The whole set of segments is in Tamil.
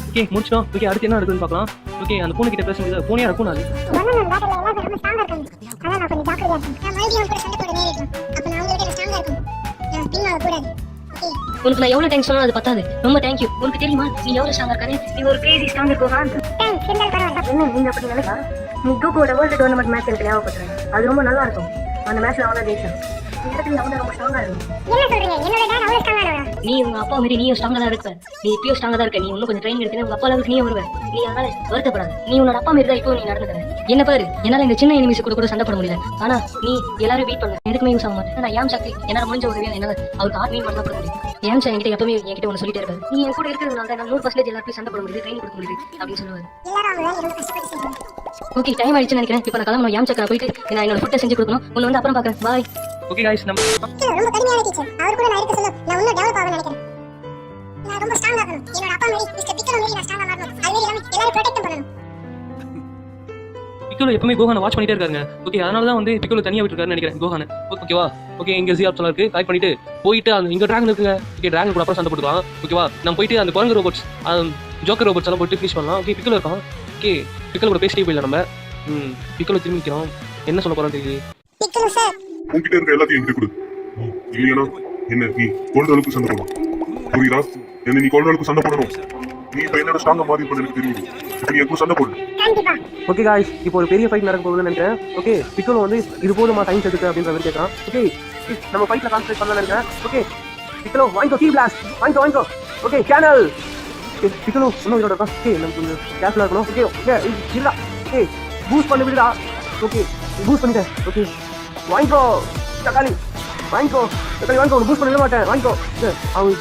ஓகே முடிச்சோம். ஓகே அடுத்து என்ன நடக்குதுன்னு பார்க்கலாம். ஓகே அந்த பூனை கிட்ட பேசுறது பூனையா இருக்கும். அது உனக்கு நான் எவ்வளவு தேங்க்ஸ் சொன்னாலும் அது பத்தாது. ரொம்ப தேங்க்யூ. உனக்கு தெரியுமா நீ எவ்வளவு ஸ்ட்ராங்கா இருக்கானே. நீ ஒரு கிரேசி ஸ்ட்ராங்கா இருக்கா. நீங்க அப்படி நினைச்சா நீ கோகோட வேர்ல்டு டோர்னமெண்ட் மேட்ச் எனக்கு ஞாபகப்படுத்துறேன். அது ரொம்ப நல்லா இருக்கும். அந்த மேட்ச்ல அவனா ஜெயிச்சான். நீ உங்க அப்பா மாதிரி நீயும் ஸ்ட்ராங்கா தான் இருக்க. நீ இப்பயும் ஸ்ட்ராங்கா தான் இருக்க. நீ இன்னும் கொஞ்சம் ட்ரைனிங் எடுத்து உங்க அப்பா அளவுக்கு நீ வருவ. நீ அதனால வருத்தப்படாத. நீ உன்னோட அப்பா மாதிரி தான் இப்போ நீ நடந்துக்கிற. என்ன பாரு, என்னால இந்த சின்ன எனிமிஸ் கூட சண்டை போட முடியல. ஆனா நீ எல்லாரும் பீட் பண்ண எதுக்குமே யூஸ் ஆக மாட்டேன். நான் ஏம் சக்தி என்னால முடிஞ்ச உதவியா என்னால அவருக்கு ஆர்மி பண்ண போட முடியும். ஏம் சார் என்கிட்ட எப்பவுமே என்கிட்ட ஒன்று சொல்லிட்டே இருக்காரு. நீ என் கூட இருக்கிறதுனால தான் 100% எல்லாருக்கும் சண்டை போட முடியுது, ட்ரைனிங் கொடுக்க முடியுது அப்படின்னு சொல்லுவாரு. ஓகே டைம் ஆயிடுச்சுன்னு நினைக்கிறேன். இப்போ நான் கிளம்பணும். ஏம் சக்கரை போயிட்டு நான் என்னோட ஃபுட்டை செஞ்சு கொடுக்கணும். உன்னை வந்து அப்புறம் பார்க்குறேன். பாய். ஓகே गाइस நம்ம ரொம்ப கடுமையான டீச்சர். அவர் கூட நான் இருக்க சொல்ல நான் இன்னும் டெவலப் ஆக நினைக்கிறேன். நான் ரொம்ப ஸ்ட்ராங்கா இருக்கணும். என்னோட அப்பா மாதிரி மிஸ்டர் பிக்கலோ மாதிரி நான் ஸ்ட்ராங்கா மாறணும். அதுவே எல்லாரும் ப்ரொடெக்ட் பண்ணணும். பிக்கலோ எப்பவுமே கோஹானை வாட்ச் பண்ணிட்டே இருக்காங்க. ஓகே அதனால தான் வந்து பிக்கலோ தனியா விட்டுருக்காருன்னு நினைக்கிறேன் கோஹானை. ஓகேவா? ஓகே இங்க ஜி ஆப்ஷன் இருக்கு. கலெக்ட் பண்ணிட்டு போயிட்டு அந்த இங்க டிராகன் இருக்குங்க. ஓகே டிராகன் கூட அப்புறம் சண்டை போடுவாங்க. ஓகேவா? நம்ம போயிட்டு அந்த குரங்கு ரோபோட்ஸ் ஜோக்கர் ரோபோட்ஸ் எல்லாம் போயிட்டு ஃபினிஷ் பண்ணலாம். ஓகே பிக்கலோ இருக்கான். ஓகே பிக்கலோ கூட பேசிட்டே போயிடலாம் நம்ம. பிக்கலோ திரும்பி நிற்கிறோம். என்ன சொல்ல போறோம் தெரியல. பிக்கலோ சார் உங்ககிட்ட இருக்க எல்லாத்தையும் என்கிட்ட கொடு. இல்லையா என்ன நீ கொள்ற அளவுக்கு சண்டை போடணும். புரியுதா? என்ன நீ கொள்ற அளவுக்கு சண்டை போடணும். நீ இப்ப என்னோட ஸ்ட்ராங்கா மாறி பண்ண எனக்கு தெரியும். இப்ப நீ எனக்கு சண்டை போடு. கண்டிப்பா. ஓகே गाइस இப்போ ஒரு பெரிய ஃபைட் நடக்க போகுதுன்னு நினைக்கிறேன். ஓகே பிக்கலோ வந்து இது போதுமா டைம் எடுத்து அப்படின்ற மாதிரி கேட்கறான். ஓகே நம்ம ஃபைட்ல கான்சென்ட்ரேட் பண்ணலாம் நினைக்கிறேன். ஓகே பிக்கலோ வாங்கிக்கோ கீ பிளாஸ்ட் வாங்கிக்கோ. ஓகே சேனல் பிக்கலோ இன்னும் இதோட இருக்கா. ஓகே நம்ம கொஞ்சம் கேர்ஃபுல்லா இருக்கணும். ஓகே ஓகே இல்ல. ஓகே பூஸ்ட் பண்ணி விடுடா. ஓகே பூஸ்ட் பண்ணிட்டேன். ஓகே வாங்கிக்கோ தக்காளி வாங்கிக்கோ. தக்காளி வாங்கிக்கோ. பூஸ்ட் பண்ண மாட்டேன். வாங்கிக்கோ. அவன்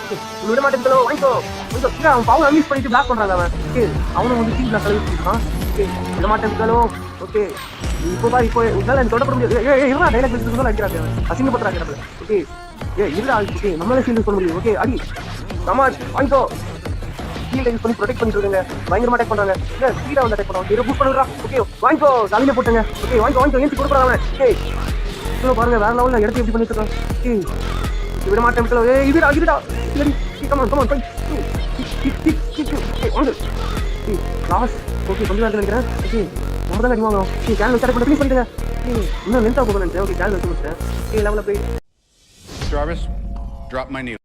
விட மாட்டேன். வாங்கிக்கோ. அவன் பவுன் அன்மிஸ் பண்ணிட்டு பிளாக் பண்றாங்க அவன். ஓகே அவனும் வந்து டீம் பிளாக் கழுவிட்டான். ஓகே விட மாட்டேன். ஓகே இப்போ பா இப்போ உன்னால எனக்கு தொடப்பட முடியாது. இல்ல டைலாக் பேசுறதுல அடிக்கிறாங்க. அசிங்கப்படுறாங்க நம்மள. ஓகே இல்ல ஓகே நம்மளால ஃபீல் பண்ண முடியும். ஓகே அடி கமான் வாங்கிக்கோ. ஃபீல்ட் யூஸ் பண்ணி ப்ரொடெக்ட் பண்ணிட்டு இருக்காங்க. பயங்கரமா அட்டாக் பண்றாங்க. இல்ல ஸ்பீடா வந்து அட்டாக் பண்றாங்க. பூஸ்ட் பண்ணுறா. ஓகே வாங்கிக்கோ. தலையில போட்டுங்க. ஓகே வாங்கிக்கோ ஏன் கொடுக்குறாங்க. ஓகே பாருங்க வேற லெவல்ல இடத்தை எப்படி பண்ணிட்டு இருக்கான். விட மாட்டேன். இதுடா சரி கமான் ஃபைட். வந்து லாஸ்ட். ஓகே கொஞ்சம் நேரத்தில் நினைக்கிறேன். ஓகே நம்ம தான் அடிவாங்க. ஓகே சேனல் ஸ்டார்ட் பண்ணி ப்ளீஸ் பண்ணிடுங்க. இன்னும் லென்த்தாக போக நினைச்சேன். ஓகே சேனல் வச்சு முடிச்சேன். ஓகே லெவலில் போய் Jarvis, drop my needle.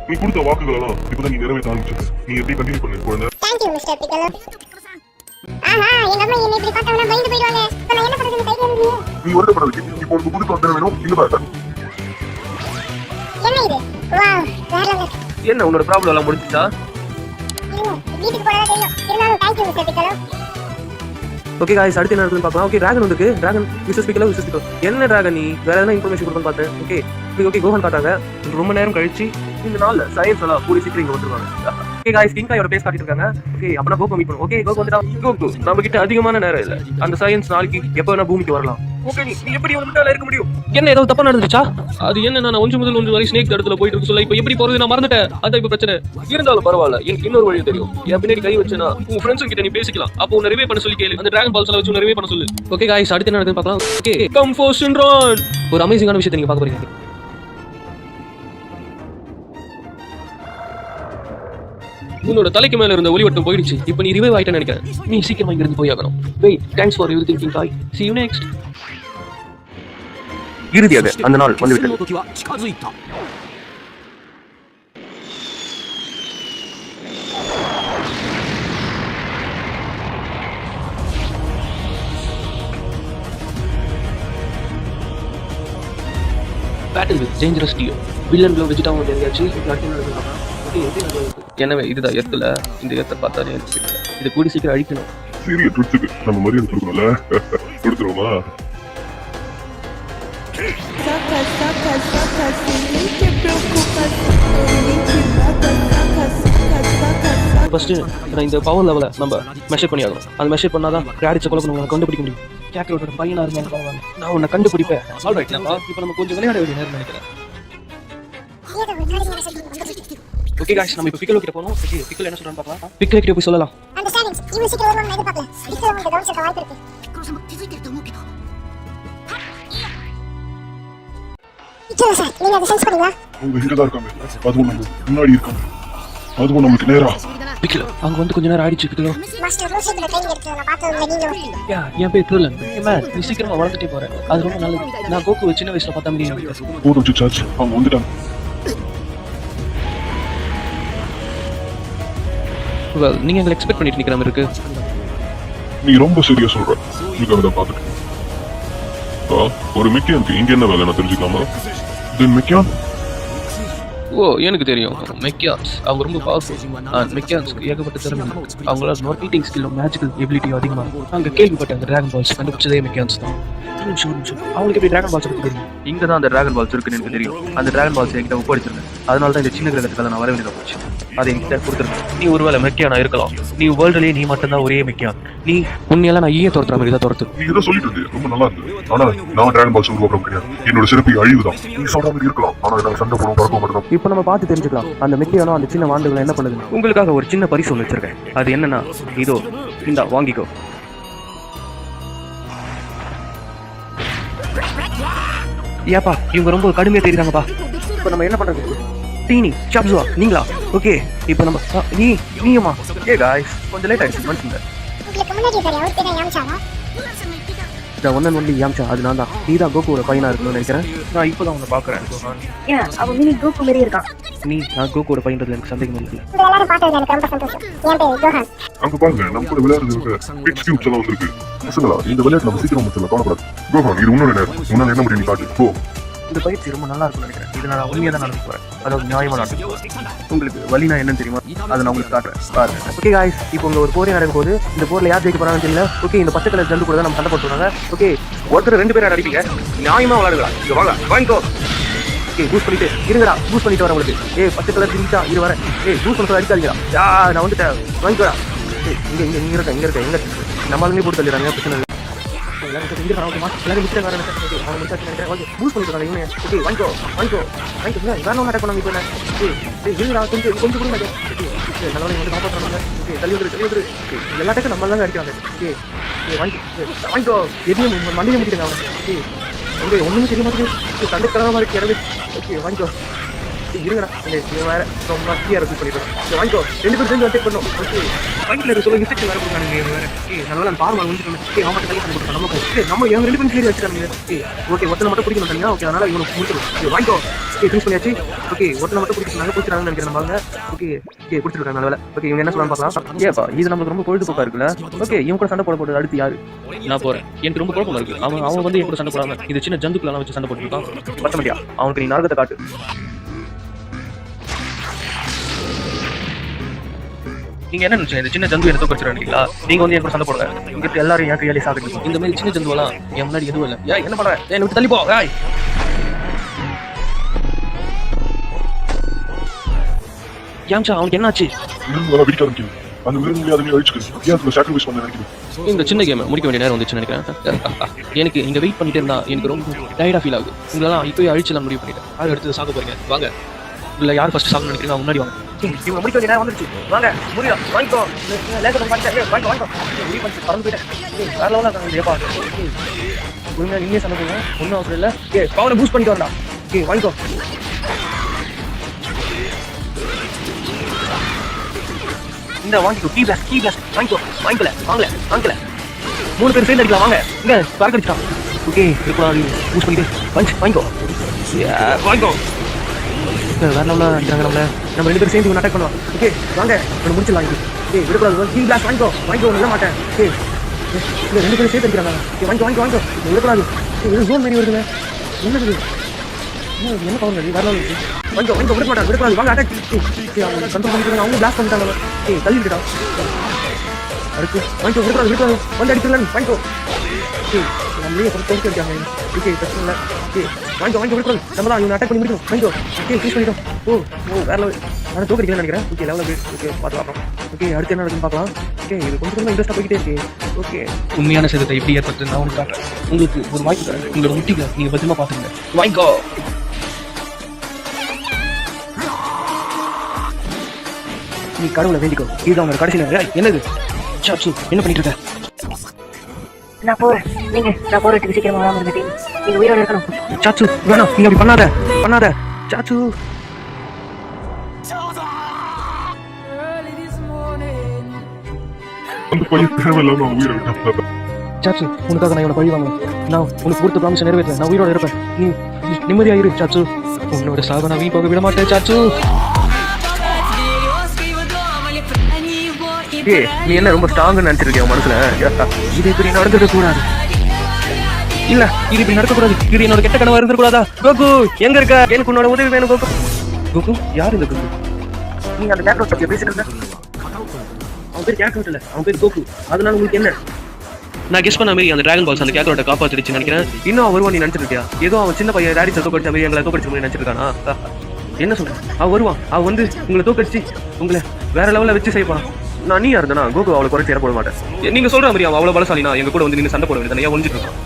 நீ கொடுத்த வாக்குகளெல்லாம் இப்பதான் நீ நிறைவேற்ற ஆரம்பிச்சிருக்க. நீ எப்படி கண்டினியூ பண்ணு குழந்தை. Thank you Mister Piccolo. ஆஹா எங்க அம்மா என்ன இப்படி பார்த்தாங்கன்னா பயந்து போயிடுவாங்க. நான் என்ன பண்றதுன்னு தெரியல. நீ வருத்தப்படாத. இப்போ உனக்கு புது கண்டென்ட் வேணும். இல்ல பாரு என்ன இது? வாவ் வேற லெவல். என்ன உன்னோட ப்ராப்ளம் எல்லாம் முடிஞ்சிச்சா? வீட்டுக்கு போறதா தெரியும். இருந்தாலும் thank you Mister Piccolo. Okay guys அடுத்து என்ன நடக்குதுன்னு பார்க்கலாம். ஓகே டிராகன் வந்துருக்கு. டிராகன் விசஸ் பிக்கலோ என்ன டிராகன் நீ வேற எதனா இன்ஃபர்மேஷன் கொடுக்கணும்னு பார்த்தேன். ஓகே ஓகே கோஹன் காட்டாங்க. ரொம்ப நேரம் கழிச்சு இந்த நாள்ல சயின்ஸ் எல்லாம் கூடி சீக்கிரம் இங்க வந்துருவாங்க. ஓகே गाइस கிங்காயோட பேஸ் காட்டிட்டு இருக்காங்க. ஓகே அப்பனா கோகோ மீட் பண்ணுவோம். ஓகே கோகோ வந்துடா. கோகோ நம்ம கிட்ட அதிகமான நேரம் இல்ல. அந்த சயின்ஸ் நாளைக்கு எப்ப வேணா பூமிக்கு வரலாம். ஓகே நீ எப்படி வந்துட்டால இருக்க முடியும்? என்ன ஏதாவது தப்பா நடந்துச்சா? அது என்ன நான் 1 முதல் 1 வரை ஸ்னேக் தடத்துல போயிட்டு இருக்க சொல்ல இப்போ எப்படி போறது நான் மறந்துட்டேன். அதான் இப்ப பிரச்சனை. இருந்தாலும் பரவாயில்ல. எனக்கு இன்னொரு வழி தெரியும். என் பின்னாடி கை வச்சனா உன் ஃப்ரெண்ட்ஸ் கிட்ட நீ பேசிக்கலாம். அப்போ உன்னை ரிவே பண்ண சொல்லி கேளு. அந்த டிராகன் பால்ஸ் எல்லாம் வச்சு உன்னை ரிவே பண்ண சொல்லு. ஓகே गाइस அடுத்து என்ன நடக்குதுன்னு பார்க்கலாம். ஓகே கம் ஃபோர் சின்ரான் ஒரு அமேசிங்கான விஷயத்தை நீங்க பார்க்க போறீங்க. உன்னோட தலைக்கு மேல இருந்த ஒளிவட்டம் போயிடுச்சு. இப்போ நீ ரிவைவ் ஆயிட்டேன்னு நினைக்கிறேன். நீ சீக்கிரமா இங்க இருந்து போய் ஆகணும். Wait thanks for everything King Kai. see you next. இறுதியாக அந்த நாள் வந்துவிட்டது. Battle with dangerous duo villain ப்ளோ வெஜிடாவும் தெரியாச்சு. எனவே இதுதான் எர்த்துல. இந்த எர்த்தை பார்த்தாலே எனக்கு இதை கூடி சீக்கிரம் அழிக்கணும். சீரிய ட்ரிட்ஸுக்கு நம்ம மரியாதை கொடுக்கணும்ல. கொடுத்துருவோமா? ஃபர்ஸ்ட் இந்த பவர் லெவலை நம்ம மெஷர் பண்ணி ஆகணும். அது மெஷர் பண்ணாதான் கிராடிச்ச கொலை பண்ண கண்டுபிடிக்க முடியும். கேக்கரோட பையனா இருந்தாலும் நான் உன்னை கண்டுபிடிப்பேன். ஆல்ரைட் இப்போ நம்ம கொஞ்சம் விளையாட வேண்டிய நேரம் நினைக்கிறேன். ஏதோ ஒரு காரியமான சக்தி வந்துருக்கு. ஓகே காய்ஸ், நம்ம இப்போ பிக்கலோ கிட்ட போகணும். ஓகே, பிக்கலோ என்ன சொல்றான்னு பார்க்கலாம். பிக்கலோ கிட்ட போய் சொல்லலாம். அண்டர்ஸ்டாண்டிங்ஸ் இவ்வளவு சீக்கிரம் வருவாங்க நான் எதிர்பார்க்கல. பிக்கலோ உங்களுக்கு கவனிச்சிருக்க வாய்ப்பு இருக்கு. பிக்கலோ சார், நீங்க அதை சென்ஸ் பண்ணீங்களா? அவங்க இங்கதான் இருக்காங்க. அதுவும் நம்ம முன்னாடி இருக்காங்க. அதுவும் நமக்கு நேரா. பிக்கலோ அவங்க வந்து கொஞ்ச நேரம் ஆயிடுச்சு. பிக்கலோ மாஸ்டர் ரோஷியோட ட்ரைனிங் எடுத்து நான் பார்த்ததுல நீங்க என் பேர் ட்ரூலன். மேன், நீ சீக்கிரமா வளர்ந்துட்டே போற. அது ரொம்ப நல்லது. நான் கோகு சின்ன வயசுல பார்த்தா முடியும். போதும் சார்ஜ், அவங்க வந்துட்டாங்க. நீங்க எங்களை எக்ஸ்பெக்ட் பண்ணிட்டு நிக்கிற மாதிரி இருக்கு. நீ ரொம்ப சரியா சொல்ற. நீங்க அதை பார்த்துட்டு ஒரு மெக்கியானுக்கு இங்க என்ன வேலை நான் தெரிஞ்சுக்கலாமா? தென் மெக்கியான் எனக்கு தெரியும். மெக்கியான்ஸ் அவங்க ரொம்ப பவர்ஃபுல். மெக்கியான்ஸ்க்கு ஏகப்பட்ட திறமை. அவங்களால நோட்டிங் ஸ்கில்லும் மேஜிக்கல் எபிலிட்டியும் அதிகமாக. அங்கே கேள்விப்பட்ட அந்த டிராகன் பால்ஸ் கண்டுபிடிச்சதே மெக்கியான்ஸ் தான். நிமிஷம் அவங்களுக்கு எப்படி டிராகன் பால்ஸ் இருக்கு தெரியும்? இங்கே தான் அந்த டிராகன் பால்ஸ் இருக்குன்னு எனக்கு தெரியும். அந்த டிராகன் பால்ஸ் என்கிட்ட ஒப்படைச்சிருந்தேன். அதனால தான் இந்த சின்ன கிரகத்துக்காக நான் வர வேண்டியதாக போச்சு. அதை என்கிட்ட கொடுத்துருக்கேன். நீ ஒருவேளை மெக்கியானா இருக்கலாம். நீ வேர்ல்டுலேயே நீ மட்டும்தான் ஒரே மெக்கியான். நீ உண்மையெல்லாம் நான் துரத்துற மாதிரி தான் துரத்து. நீ ஏதோ சொல்லிட்டு இருந்தே ரொம்ப நல்லா இருக்கு. ஆனா நான் டிராகன் பால்ஸ் உருவாக்கம் கிடையாது. என்னோட சிறப்பு அழிவு தான். நீ சொல்ற மாதிரி இருக்கலாம். ஆனா எனக்கு சண்டை போட பறக்க மாட்டேன். இப்போ நம்ம பார்த்து தெரிஞ்சுக்கலாம் அந்த மெக்கியானோ அந்த சின்ன வாண்டுகளை என்ன பண்ணுது. உங்களுக்காக ஒரு சின்ன பரிசு ஒன்று வச்சிருக்கேன். அது என்னன்னா இதோ இந்த வாங்கிக்கோ. ஏப்பா இவங்க ரொம்ப கடுமையா தெரியுறாங்கப்பா. இப்போ நம்ம என்ன பண்றது? டீனி சாப்ஸுவா நீங்களா? ஓகே, இப்போ நம்ம நீயுமா? காய்ஸ் கொஞ்சம் லேட் ஆயிடுச்சு. மனுஷங்க உங்களுக்கு முன்னாடி இருக்காரு அவர் பேர் யாம்சாவா? இந்த ஒன் அண்ட் ஒன்லி யாம்சா. அது நான் தான். நீ தான் கோகுவோட பையனா இருக்கணும்னு நினைக்கிறேன். நான் இப்போ தான் உன்னை பார்க்குறேன். ஏன் அவன் மினி கோகு மாதிரி இருக்கான். நான் கோகுவோட பையன்றதுல எனக்கு சந்தேகம் இல்லை. உங்க எல்லாரும் பார்த்ததுல எனக்கு ரொம்ப சந்தோஷம். என் பேர் ஜோஹான். அங்க பாருங்க, நம்ம கூட விளையாடுறதுக்கு பிக் கியூப்ஸ் எல்லாம் வந்திருக்கு. பசங்களா, இந்த விளையாட்டு நம்ம சீக்கிரம் முடிச்சல காணப்படாது. கோஹான், இது உன்னோட நேரம். உன்னால என்ன முடியும் நீ காட்டு. போ. இந்த பயிற்சி ரொம்ப நல்லா இருக்கும்னு நினைக்கிறேன். இதை நான் உண்மையாக தான் நடந்து போகிறேன். அதாவது நியாயமாக நடந்து போகிறேன். உங்களுக்கு வலினா என்னன்னு தெரியுமா? அதை நான் உங்களுக்கு காட்டுறேன். பாருங்க. ஓகே காய்ஸ், இப்போ உங்க ஒரு போரே நடக்கும் போது இந்த போரில் யார் ஜெயிக்க போறாங்கன்னு தெரியல. ஓகே, இந்த பச்சை கலர் ஜந்து கூட தான் நம்ம சண்டை போட்டுருக்காங்க. ஓகே, ஒருத்தர் 2 பேர் அடிப்பீங்க. நியாயமா விளையாடுங்களா? இங்க வாங்க, வாங்கிக்கோ. ஓகே, பூஸ்ட் பண்ணிட்டு இருங்கடா. பூஸ்ட் பண்ணிட்டு வரேன் உங்களுக்கு. பச்சை கலர் ஜிங்கிச்சா இரு வரேன். பூஸ்ட் பண்ண அடிக்காதீங்களா? நான் வந்துட்டேன். வாங்கிக்கோடா. இங்க இருக்க நம்மளுமே போட்டு தள்ளிடுறாங்க. பிரச்சனை இல்லை. எல்லாரும் பூஸ்ட் பண்ணிட்டு வாங்கிக்கோ. வேற ஒன்று அட்டாக் பண்ணாங்க. இப்போ கொஞ்சம் கூட நல்ல வந்து காப்பாற்றுறாங்க. தள்ளி வந்துரு. எல்லாத்துக்கும் நம்ம தான் அடிக்கிறாங்க. வாங்கிக்கோ. எதையும் மண்டியை முடிக்கிறாங்க அவங்க. ஒன்றுமே தெரிய மாட்டேங்குது. சண்டை கிளம்ப மாதிரி இறங்கு. ஓகே, வாங்கிக்கோ. இருங்கடா. வேற ரொம்ப மத்தியாக ரெடி பண்ணிடுறோம். வாங்கிக்கோ. 2 பேரும் சேர்ந்து அட்டாக் பண்ணோம். ஓகே, வாங்கிக்கல சொல்ல இன்ஸ்ட்ரக்ஷன் வேற கொடுக்குறாங்க. வேற நல்லா பாருங்க முடிஞ்சிருக்கேன். அவன் கல்யாணம் பண்ணி கொடுத்தோம். நம்ம இவங்க 2 பேரும் சரி வச்சுக்காங்க. ஓகே, ஒருத்தனை மட்டும் பிடிக்கணும் தனியா. ஓகே, அதனால இவனுக்கு முடிச்சிடும். வாங்கிக்கோ. ஃபினிஷ் பண்ணியாச்சு. ஓகே, ஒருத்தனை மட்டும் பிடிச்சிருந்தாங்க. பிடிச்சிருக்காங்கன்னு நினைக்கிறேன். நம்ம ஓகே பிடிச்சிருக்காங்க. நல்ல வேலை. ஓகே, இவங்க என்ன சொல்லலாம் பார்க்கலாம். ஏப்பா இது நமக்கு ரொம்ப பொழுதுபோக்கா இருக்குல்ல. ஓகே, இவங்க கூட சண்டை போட போடுறது அடுத்து யாரு? நான் போறேன். எனக்கு ரொம்ப குழப்பமா இருக்கு. அவன் வந்து என் கூட சண்டை போடாம இது சின்ன ஜந்துக்குலாம் வச்சு சண்டை போட்டுருக்கான். பத்த முடியா? அவனுக்கு நீ நாடகத்தை காட்டு. நீங்க என்ன நினைச்சீங்க? இந்த சின்ன ஜந்து என்ன தோக்கடிச்சிருக்கீங்களா? நீங்க வந்து என் கூட சண்டை போடுங்க. இங்க எல்லாரும் என் கையாலே சாப்பிட்டு இந்த மாதிரி சின்ன ஜந்துவெல்லாம் என் முன்னாடி எதுவும் இல்லை. என்ன பண்ற? எனக்கு தள்ளி போ. யாம்சா அவனுக்கு என்னாச்சு? அந்த மிருகங்களை அதை அழிச்சுக்கு ஏன் சாக்ரிஃபைஸ் பண்ண நினைக்கிறேன். இந்த சின்ன கேமை முடிக்க வேண்டிய நேரம் வந்துச்சுன்னு நினைக்கிறேன். எனக்கு இங்க வெயிட் பண்ணிட்டே இருந்தா எனக்கு ரொம்ப டயர்டா ஃபீல் ஆகுது. உங்களெல்லாம் இப்போயே அழிச்சலாம் முடிவு பண்ணிட்டேன். யார் எடுத்து சாக போறீங்க? வாங்க. இல்ல யார் ஃபர்ஸ்ட் சாக நினைக்கிறீங்க? முன்னாடி வாங்க. இவங்க முடிக்க வேண்டிய நேரம் வந்துருச்சு. வாங்க முடியா? வாங்கிக்கோ. வாங்கிக்கோ. பறந்து போயிட்டேன். வேற லெவலாக இருக்காங்க. ஏப்பா ஒழுங்கா நீங்களே சண்டை போங்க. ஒன்றும் அவசரம் இல்லை. பவனை பூஸ்ட் பண்ணிட்டு வரலாம். வாங்கிக்கோ. இந்த வாங்கிக்கோ. கீ பிளாஸ்ட் வாங்கிக்கோ. வாங்கல 3 பேர் சேர்ந்து அடிக்கலாம். வாங்க இங்க பறக்க அடிச்சிட்டான். ஓகே, இருக்கக்கூடாது. பூஸ்ட் பண்ணிட்டு வாங்கிக்கோ. வாங்கிக்கோ. வேற லெவலில் அடிக்கிறாங்க நம்மள. நம்ம 2 பேரும் சேர்ந்து இவன் அட்டாக் பண்ணுவோம். ஓகே, வாங்க ஒன்று முடிச்சிடலாம். விடக்கூடாது. கீ பிளாஸ்ட் வாங்கிக்கோ. ஒன்று மாட்டேன். ஓகே, இல்லை 2 பேரும் சேர்த்து அடிக்கிறாங்க. வாங்கிக்கோ. விடக்கூடாது. இது ஜோன் மாரி வருதுங்க. என்னது? என்ன பவர் வேற லெவல் இருக்கு. வாங்கிக்கோ. விடக்கூடாது. வாங்க அட்டாக். அவங்க கண்ட்ரோல் பண்ணிக்கிறாங்க. அவங்க பிளாஸ்ட் பண்ணிட்டாங்க. தள்ளி விட்டுட்டான். அடுத்து வாங்கிக்கோ. விடக்கூடாது. வந்து அடிக்கலாம். வாங்கிக்கோ. நம்மளே கொஞ்சம் தோற்று அடிக்காங்க. ஓகே, பிரச்சனை இல்லை. வாங்கிக்கோ. விடக்கூடாது. நம்ம தான் இவங்க அட்டாக் பண்ணி முடிக்கணும். வாங்கிக்கோ. ஃபினிஷ் பண்ணிட்டோம். வேற லெவல். நான் தோக்கடிக்கலாம்னு நினைக்கிறேன். ஓகே, லெவலில் ஓகே பார்த்துக்கலாம். ஓகே, அடுத்து என்ன நடக்குன்னு பார்க்கலாம். ஓகே, இது கொஞ்சம் இன்ட்ரெஸ்ட்டாக போய்கிட்டே இருக்கு. ஓகே, உண்மையான சேதத்தை எப்படி ஏற்படுத்து நான் உங்களுக்கு காட்டுறேன். உங்களுக்கு ஒரு வாய்ப்பு தரேன். உங்களோட முட்டிகளை நீங்கள் பத்திரமா பார்த்துங்க. வாங்கிக்கோ. நீ கடவுளை வேண்டிக்கோ, இதுதான் உங்க கடைசி நேரம். ஏய், என்னது சாச்சு, என்ன பண்ணிட்டு இருக்க? நான் போறேன். நான் போறதுக்கு சீக்கிரமா வராம இருந்துட்டேன். நீங்க உயிரோட இருக்கணும். சாச்சு வேணாம், நீங்க அப்படி பண்ணாத சாச்சு. அந்த பையன் தேவையில்லாம அவன் உயிரை விட்டான். சாச்சு, உனக்காக நான் இவனை பழி வாங்குவேன். நான் உனக்கு கொடுத்த ப்ராமிஸ் நிறைவேற்றேன். நான் உயிரோட இருப்பேன். நீ நிம்மதியா இரு சாச்சு. உன்னோட சாக நான் வீண் போக விட மாட்டேன் சாச்சு. ஏய், நீ என்ன ரொம்ப ஸ்ட்ராங்னு நினைச்சிருக்கிய மனசுல? இது இப்படி நடந்துக்க கூடாது. இல்ல, இது இப்படி நடக்கக்கூடாது. இது என்னோட கெட்ட கனவா இருந்துக்கூடாதா? கோகு எங்க இருக்க? எனக்கு உன்னோட உதவி வேணும் கோகு. கோகு யார் இந்த கோகு? நீ அந்த கேரக்டர் பத்தி பேசிட்டு இருந்த? அவன் பேர் கேரக்டர் இல்ல, அவன் பேர் கோகு. அதனால உங்களுக்கு என்ன? நான் கெஸ் பண்ண மாதிரி அந்த டிராகன் பால்ஸ் அந்த கேரக்டரோட காப்பாத்திடுச்சு நினைக்கிறேன். இன்னும் அவன் வருவான் நீ நினைச்சிருக்கியா? ஏதோ அவன் சின்ன பையன் டேடி தோக்கடிச்ச மாதிரி எங்களை தோக்கடிச்ச மாதிரி நினைச்சிருக்கானா? என்ன சொல்றேன்? அவன் வருவான். அவன் வந்து உங்களை தோக்கடிச்சு உங்களை வேற லெவல்ல வச்சு செய்வான். நான் நீ இருந்தனா கோகு அவளை குறைச்சி ஏற போட மாட்டேன். நீங்க சொல்ற மாதிரி அவன் அவ்வளவு பலசாலினா எங்க கூட வந்து நீங்க சண்டை போட வேண்டியது ஏன் ஒழிஞ்சிட்டு இருக்கான்?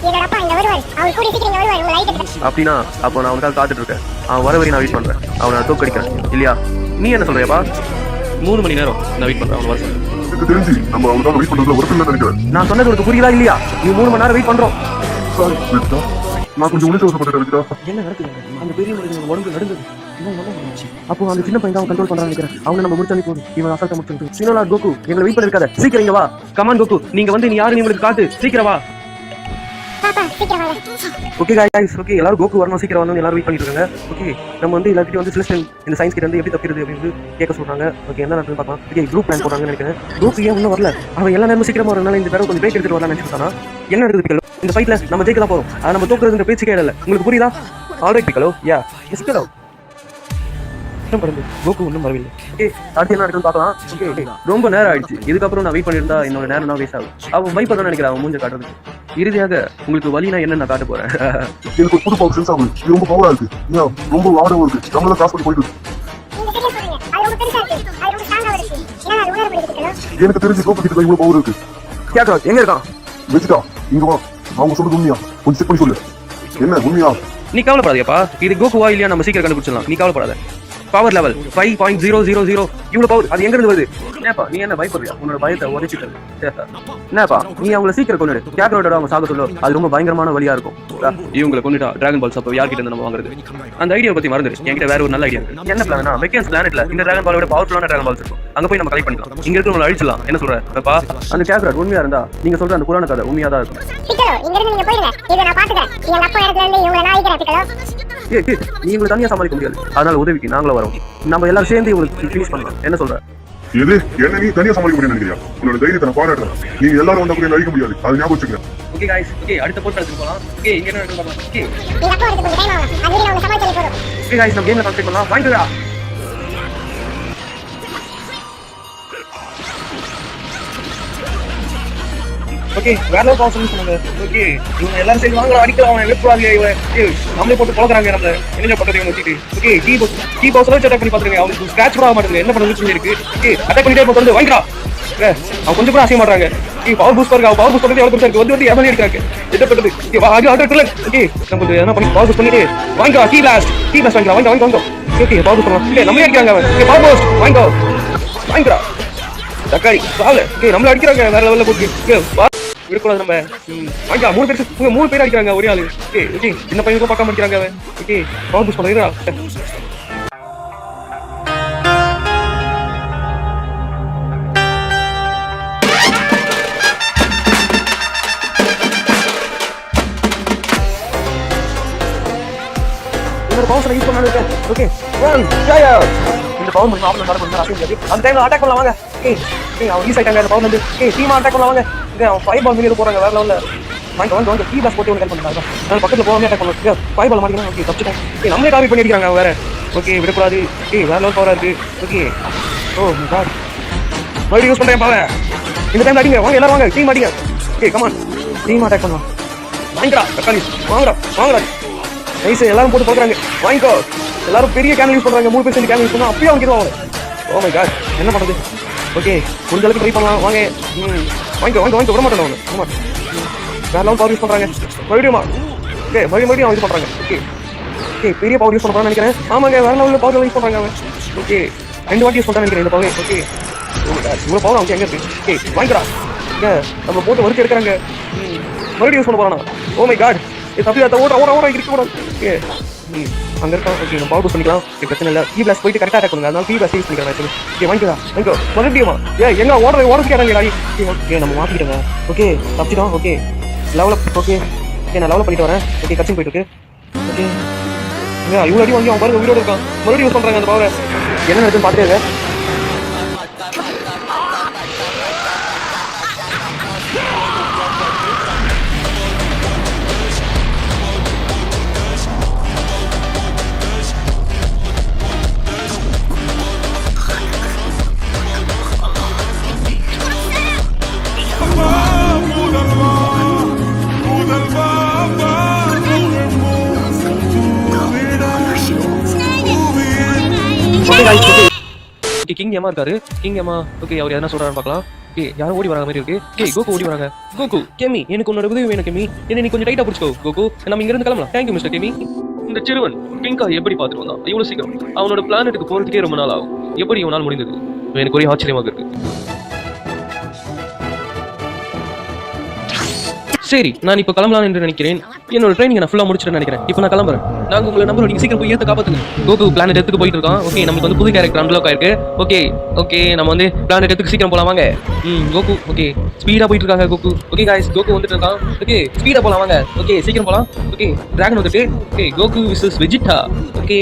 அப்படின்னா அப்போ நான் அவனுக்காக காத்துட்டு இருக்கேன். அவன் வர வரையும் நான் வெயிட் பண்றேன். அவனை தோக்கடிக்கிறேன் இல்லையா? நீ என்ன சொல்றியாப்பா? 3 மணி நேரம் நான் வெயிட் பண்றேன். அவன் வர சொல்றேன். எனக்கு தெரிஞ்சு நம்ம அவனுக்காக வெயிட் பண்றதுல ஒர்க் இல்லைன்னு நினைக்கிறேன். நான் சொன்னது உனக்கு புரியுதா இல்லையா? நீ 3 மணி நேரம் வெயிட் பண்றோம். வெச்சிட்டா, நான் கொஞ்சம் உணர்ச்சி வசப்பட்டுட்டேன் வெச்சிட்டா. என்ன நடக்குது? அந்த பெரிய மனிதன் உடம்பு நடுங்குது. அப்போ அந்த சின்ன பையன் அவன் கண்ட்ரோல் பண்றான்னு நினைக்கிறேன். அவனை நம்ம முடிச்சாலே போதும். இவன் அசால்ட்டா முடிச்சு. சினோலா கோகு எங்களை வெயிட் பண்ணிருக்காத. சீக்கிரம் இங்க வா. கமான் கோகு, நீங்க வந்து நீ யாரு உங்களுக்கு காட்டு. சீக்கிரம் வா. ஓகே गाइस, ஓகே எல்லாரும் கோகு வரணும், சீக்கிரம் வரணும். எல்லாரும் வெயிட் பண்ணிட்டு இருக்காங்க. ஓகே, நம்ம வந்து எல்லார்கிட்டயும் வந்து செலஸ்டியல் இந்த சயின்ஸ் கிட்ட வந்து எப்படி தப்பிக்கிறது அப்படின்னு கேட்க சொல்றாங்க. ஓகே, என்ன நடக்குதுன்னு பார்க்கலாம். ஓகே, குரூப் பிளான் போறாங்கன்னு நினைக்கிறேன். குரூப் ஏன் இன்னும் வரல? அவன் எல்லா நேரமும் சீக்கிரமா வரனால இந்த தடவை கொஞ்சம் பிரேக் எடுத்துட்டு வரலாம்னு நினைச்சிட்டானா? என்ன நடக்குது பிக்கலோ? இந்த ஃபைட்ல நம்ம ஜெயிக்க தான் போறோம். அதை நம்ம தோக்குறதுன்ற பேச்சு கேடல. உங்களுக்கு புரியுதா? Alright Piccolo, yeah yes Piccolo. Goku ஒன்றும் வரவில்லை. ஓகே, அடுத்து என்ன நடக்குதுன்னு பார்க்கலாம். ஓகே, ரொம்ப நேரம் ஆயிடுச்சு. இதுக்கப்புறம் நான் வெயிட் பண்ணியிருந்தா என்னோட நேரம் தான் வேஸ்ட் ஆகும். அவன் வைப்பா தான் நினைக்கிறேன் அவன் மூஞ்ச காட்டுறது. இறுதியாக உங்களுக்கு வலினா என்ன நான் காட்ட போறேன். எனக்கு ஒரு புது பாக்ஸ் சென்ஸ் ஆகுது. இது ரொம்ப பவரா இருக்கு. ரொம்ப ஆடவும் இருக்கு. நம்மள கிராஸ் பண்ணி போயிட்டு இருக்கு. எனக்கு தெரிஞ்சு கோபு கிட்ட இவ்வளவு பவர் இருக்கு. கேட்கறா எங்க இருக்கான்? வெச்சிட்டா, இங்க வா. அவங்க சொல்றது உண்மையா? கொஞ்சம் செக் பண்ணி சொல்லு. என்ன உண்மையா? நீ கவலைப்படாதப்பா. இது கோகுவா இல்லையா நம்ம சீக்கிரம் கண்டுபிடிச்சிடலாம். நீ கவலைப்படாத. பவர் லெவல் 5.000 இவ்வளவு பவர். அது எங்க இருந்து வருது? என்னப்பா நீ என்ன பயப்படுறியா? உன்னோட பயத்தை உடைச்சிட்டு என்னப்பா நீ அவங்களை சீக்கிரம் கொண்டுடு. கேப்ரோட அவங்க சாக சொல்லு. அது ரொம்ப பயங்கரமான வழியா இருக்கும். இவங்களை கொண்டுட்டா டிராகன் பால்ஸ் அப்போ யார்கிட்ட இருந்து நம்ம வாங்குறது? அந்த ஐடியா பத்தி மறந்துடு. என்கிட்ட வேற ஒரு நல்ல ஐடியா இருக்கு. என்ன பிளான்னா, வெக்கன்ஸ் பிளானட்ல இந்த டிராகன் பாலோட பவர்ஃபுல்லான டிராகன் பால்ஸ் இருக்கும். அங்க போய் நம்ம கலெக்ட் பண்ணிக்கலாம். இங்க இருக்கிறவங்களை அழிச்சிடலாம். என்ன சொல்றப்பா? அந்த கேப்ரோட் உண்மையா இருந்தா நீங்க சொல்ற அந்த புராண கதை உண்மையா தான் இருக்கும். நீ உங்களை தனியா சமாளிக்க முடியாது. அதனால உதவிக்கு நாங்களும் வரோம். நம்ம எல்லாரும் சேர்ந்து உங்களுக்கு ஃபினிஷ் பண்ணலாம். என்ன சொல்ற? எது என்ன நீ தனியா சமாளிக்க முடியும் நினைக்கிறியா? உன்னோட தைரியத்தை நான் பாராட்டுறேன். நீங்க எல்லாரும் வந்தா கூட அழிக்க முடியாது. அது ஞாபகம் வச்சுக்கங்க. ஓகே गाइस, ஓகே அடுத்த போர்ட்டலுக்கு போலாம். ஓகே இங்க என்ன நடக்குது பாக்கலாம். ஓகே ஓகே गाइस, நம்ம கேம்ல கான்செப்ட் பண்ணலாம். வாங்கிடுடா. ஓகே வேற லெவல் பாஸ் பண்ணுங்க. ஓகே இவங்க எல்லாரும் சேர்ந்து வாங்கலாம். அடிக்கலாம். அவன் வெறுப்பாங்க. இவன் நம்மளே போட்டு பழகுறாங்க. நம்ம என்ன பண்றது இவங்க வச்சிட்டு? ஓகே கீ பாஸ் எல்லாம் அட்டாக் பண்ணி பாத்துங்க. அவங்களுக்கு ஸ்கிராட்ச் கூட ஆக மாட்டேங்குது. என்ன பண்றது இருக்கு? ஓகே அட்டாக் பண்ணிட்டே இருப்போம். வந்து வாங்கிடா. அவன் கொஞ்சம் கூட அசைய மாட்டாங்க. பவர் பூஸ்ட் பாருங்க. பவர் பூஸ்ட் பண்ணி எவ்வளவு பெருசா இருக்கு. வந்து எவ்வளவு அடிக்கிறாங்க. என்ன பண்றது? ஓகே நம்ம என்ன பண்ணி பவர் பூஸ்ட் பண்ணிட்டு வாங்கிடா. Key blast வாங்கிடா. வாங்க ஓகே பவர் பூஸ்ட் பண்ணலாம். இல்ல நம்மளே அடிக்கிறாங்க. ஓகே பவர் பூஸ்ட் வாங்கிடா. தக்காளி வாங்க. ஓகே நம்மள அடிக்கிறாங்க வேற லெவல்ல போட்டு. விடக்கூடாது நம்ம. வாங்கிடா. 3 பேர் அடிக்கிறாங்க ஒரே ஆளு. ஓகே ஓகே இந்த பையனுக்கும் பார்க்காம அடிக்கிறாங்க. ஓகே பவர் பூஸ்ட் பண்ணிடுறா. பவர் யூஸ் பண்ணாங்க. Okay run fire. இந்த பவர் மூலமா அவங்கள நடந்து வந்தா அப்படியே அந்த டைம்ல அட்டாக் பண்ணலாம். வாங்க. ஓகே அவங்க யூஸ் ஆயிட்டாங்க. அந்த பவர் வந்து டீம் அட்டாக் பண்ணலாம். வாங்க. அவங்க 5 பால் மீது போறாங்க வேற லெவல்ல. வாங்க கீ பாஸ் போட்டு ஹெல்ப் பண்றாங்க. நான் பக்கத்துல போகாம அட்டாக் பண்ணுங்க. 5 பால் மாட்டினா. ஓகே தப்பிச்சிட்டேன். ஓகே நம்மளே டார்கெட் பண்ணி அடிக்கிறாங்க வேற. ஓகே விடக்கூடாது. ஓகே வேற லெவல் பவரா இருக்கு. ஓகே ஓ மை காட் மறுபடியும் யூஸ் பண்றேன் பவர். இந்த டைம் அடிங்க. வாங்க எல்லாரும் வாங்க. டீம் அடிங்க. Okay come on team attack பண்ணலாம். வாங்கடா தக்காளி வாங்கடா. நைஸ் எல்லாரும் போட்டு பார்க்குறாங்க. வாங்கிக்கோ. எல்லாரும் பெரிய கேன் யூஸ் பண்றாங்க. 3 பேர் சேர்ந்து கேன் யூஸ் பண்ணா அப்படியே வாங்கிடுவாங்க. ஓ மை காட் என்ன பண்றது? ஓகே முடிஞ்ச அளவுக்கு ட்ரை பண்ணலாம். வாங்க வாங்கிக்கோ விட மாட்டேன். வேற லெவல் பவர் யூஸ் பண்றாங்க. மறுபடியும் ஓகே மறுபடியும் யூஸ் பண்றாங்க. ஓகே பெரிய பவர் யூஸ் பண்றான்னு நினைக்கிறேன். ஆமாங்க வேற லெவலில் பவர் யூஸ் பண்றாங்க. ஓகே 2 வாட்டி யூஸ் பண்ணிட்டான்னு நினைக்கிறேன் இந்த பவர். ஓகே இவ்வளோ பவர் அவங்க எங்கே இருக்கு? ஓகே வாங்கிக்கிறா. நம்ம போட்டு வறுத்து எடுக்கிறாங்க. மறுபடியும் யூஸ் பண்ண போறானா? ஓ மை காட், தப்பி அதை ஓட இருக்கு கூட. ஓகே அங்கே இருக்கான். ஓகே நம்ம பவர் பூஸ்ட் பண்ணிக்கலாம். பிரச்சனை இல்லை. கீ பிளாஸ்ட் போயிட்டு கரெக்டாக அட்டாக் பண்ணுங்க. அதனால கீ பிளாஸ்ட் யூஸ் பண்ணிக்கலாம். ஓகே வாங்கிக்கோ மறுபடியுமா? எங்க ஓடுறதுக்கு கேட்டாங்க. ஓகே நம்ம மாற்றிக்கிட்டோங்க. ஓகே தப்பிச்சிட்டோம். Okay level up. ஓகே நான் லெவலப் பண்ணிட்டு வரேன். ஓகே கட்சின் போயிட்டு இருக்கு. ஓகே இவ்வளோ அடி வாங்கி அவன் பாருங்க உயிரோடு இருக்கான். மறுபடியும் யூஸ் பண்ணுறாங்க அந்த பவரை. என்ன நடக்குதுன்னு பார்த்துட்டு கிங் ஏமா இருக்காரு. கிங் ஏமா ஓகே அவர் என்ன சொல்றாரு பார்க்கலாம். ஓகே யாரும் ஓடி வராங்க மாதிரி இருக்கு. ஓகே கோகு ஓடி வராங்க. கோகு கேமி எனக்கு உன்னோட உதவி வேணும். கேமி என்ன நீ கொஞ்சம் டைட்டா பிடிச்சிக்கோ. கோகு நம்ம இங்க இருந்து கிளம்பலாம். Thank you Mister Kami. இந்த சிறுவன் கிங்கா எப்படி பார்த்துட்டு வந்தான் இவ்வளவு சீக்கிரம்? அவனோட பிளானட்டுக்கு போறதுக்கே ரொம்ப நாள் ஆகும். எப்படி இவனால் முடிந்தது? எனக்கு ஒரே ஆச்சரியமாக இருக்கு. சரி நான் இப்போ கிளம்பலாம் என்று நினைக்கிறேன். என்னோட ட்ரைனிங் நான் ஃபுல்லாக முடிச்சுட்டு நினைக்கிறேன். இப்போ நான் கிளம்புறேன். நாங்கள் உங்களை நம்பர் நீங்க சீக்கிரம் போய் ஏற்று காப்பாத்துங்க. கோகு பிளானட் எடுத்துக்கு போயிட்டு இருக்கோம். ஓகே நமக்கு வந்து புது கேரக்டர் அன்லாக் ஆயிருக்கு. ஓகே நம்ம வந்து பிளானட் எடுத்துக்கு சீக்கிரம் போலாம் வாங்க. கோகு ஓகே ஸ்பீடா போயிட்டு இருக்காங்க. கோகு ஓகே गाइस கோகு வந்துட்டு இருக்கான். ஓகே ஸ்பீடா போலாம் வாங்க. ஓகே சீக்கிரம் போலாம். ஓகே டிராகன் வந்துட்டு. Okay Goku vs Vegeta. Okay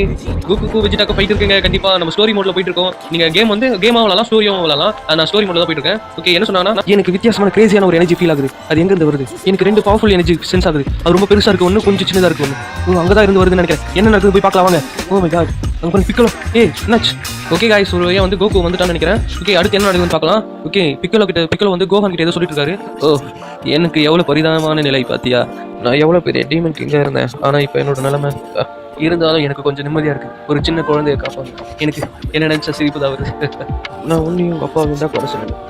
கோகுக்கு வெஜிடாக்கு ஃபைட் இருக்குங்க. கண்டிப்பா நம்ம ஸ்டோரி மோட்ல போயிட்டு இருக்கோம். நீங்க கேம் வந்து கேமா விளையாடலாம், ஸ்டோரியும் விளையாடலாம். நான் ஸ்டோரி மோட்ல தான் போயிட்டு இருக்கேன். ஓகே என்ன சொன்னாங்கன்னா எனக்கு வித்தியாசமான கிரேசியான ஒரு எனர்ஜி ஃபீல் ஆகுது. அது எங்க இருந்து வருது? எனக்கு 2 பவர்ஃபுல் எனர்ஜி சென்ஸ் ஆகுது. அது ரொம்ப பெருசா இருக்கு. ஒன்னு கொஞ்சம் சின்னதா இருக்கு. ஒன்னு அங்கதான் இருந்து வருதுன்னு நினைக்கிறேன். என்ன நடக்குது போய் பார்க்கலாம் வாங்க. ஓ மை காட் அங்க பாருங்க பிக்கலோ. என்னாச்சு? ஓகே गाइस ஒரு வழியா வந்து கோகு வந்துட்டான்னு நினைக்கிறேன். ஓகே அடுத்து என்ன நடக்குதுன்னு பார்க்கலாம். ஓகே பிக்கலோ வந்து கோஹான் கிட்ட ஏதோ சொல்லிட்டு இருக்காரு. ஓ எனக்கு எவ்வளவு பரிதாபமான நிலை பாத்தியா? நான் எவ்வளவு பெரிய டீமன் கிங்கா இருந்தேன். ஆனா இப்போ என்னோட நிலைமை இருந்தாலும் எனக்கு கொஞ்சம் நிம்மதியா இருக்கு. ஒரு சின்ன குழந்தைய காப்பாங்க. எனக்கு என்ன நினைச்சா சிரிப்பு தான் வருது. நான் ஒன்னையும் உங்க அப்பாவும் தான் குறை சொல்லணும்.